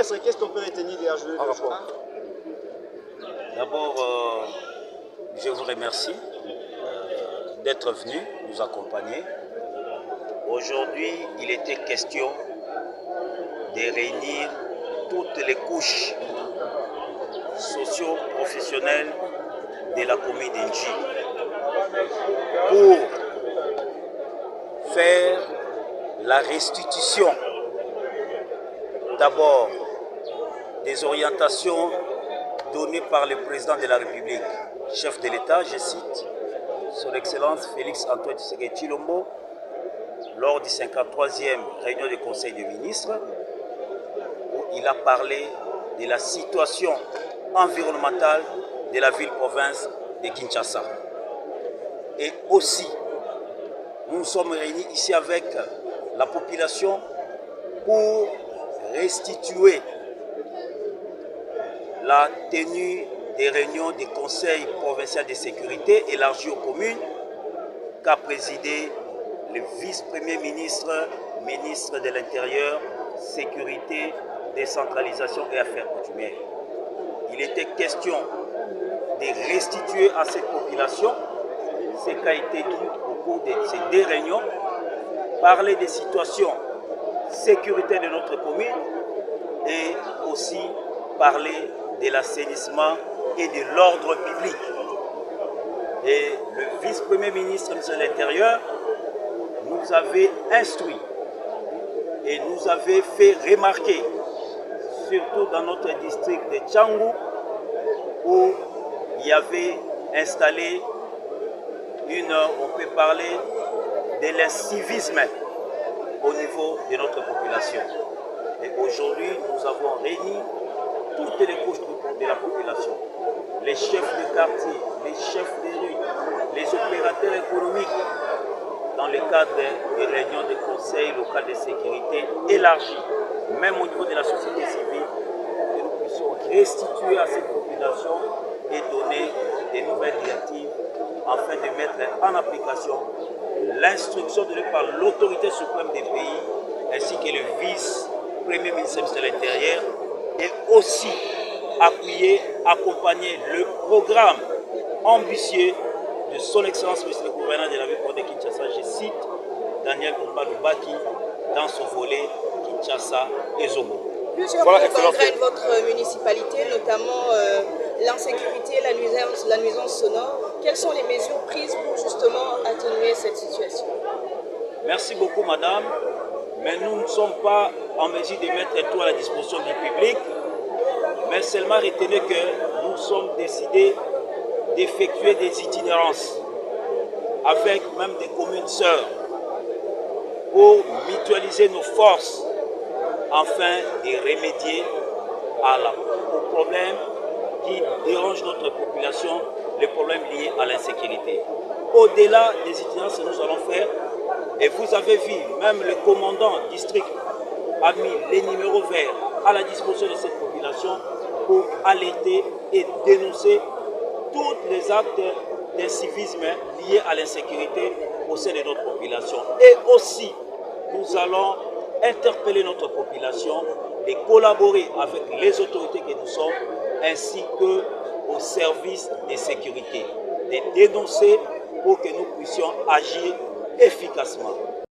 Kinshasa, qu'est-ce qu'on peut retenir des joueurs de choix? D'abord, je vous remercie d'être venu nous accompagner. Aujourd'hui, il était question de réunir toutes les couches socio-professionnelles de la commune d'Indji pour faire la restitution d'abord des orientations données par le président de la République, chef de l'État, je cite, Son Excellence Félix Antoine Tshisekedi Tshilombo, lors du 53e réunion du Conseil des ministres, où il a parlé de la situation environnementale de la ville-province de Kinshasa. Et aussi, nous nous sommes réunis ici avec la population pour restituer la tenue des réunions du Conseil provincial de sécurité élargi aux communes qu'a présidé le vice-premier ministre, ministre de l'Intérieur, Sécurité, Décentralisation et Affaires coutumières. Il était question de restituer à cette population ce qui a été dit au cours de ces deux réunions, parler des situations sécuritaires de notre commune et aussi parler de l'assainissement et de l'ordre public. Et le vice-premier ministre, ministre de l'Intérieur, nous avait instruit et nous avait fait remarquer, surtout dans notre district de Tchangou, où il y avait installé on peut parler de l'incivisme au niveau de notre population. Et aujourd'hui, nous avons réuni toutes les couches de la population, les chefs de quartier, les chefs de rue, les opérateurs économiques, dans le cadre des réunions du Conseil local de sécurité élargi, même au niveau de la société civile, pour que nous puissions restituer à cette population et donner des nouvelles directives afin de mettre en application l'instruction donnée par l'autorité suprême des pays ainsi que le vice-premier ministre de l'Intérieur et aussi appuyer, accompagner le programme ambitieux de son Excellence Monsieur le gouverneur de la ville de Kinshasa, je cite Daniel Lubaki dans son volet Kinshasa et Zomo. Plusieurs points gangrènent votre municipalité, notamment l'insécurité, la nuisance sonore. Quelles sont les mesures prises pour justement atténuer cette situation? Merci beaucoup madame, mais nous ne sommes pas en mesure de mettre tout à la disposition du public, mais seulement retenez que nous sommes décidés d'effectuer des itinérances avec même des communes sœurs pour mutualiser nos forces afin de remédier aux problèmes qui dérangent notre population, les problèmes liés à l'insécurité. Au-delà des itinérances que nous allons faire, et vous avez vu, même le commandant district a mis les numéros verts à la disposition de cette population pour alerter et dénoncer tous les actes d'incivisme liés à l'insécurité au sein de notre population. Et aussi, nous allons interpeller notre population et collaborer avec les autorités que nous sommes, ainsi qu'au service de sécurité, de dénoncer pour que nous puissions agir efficacement.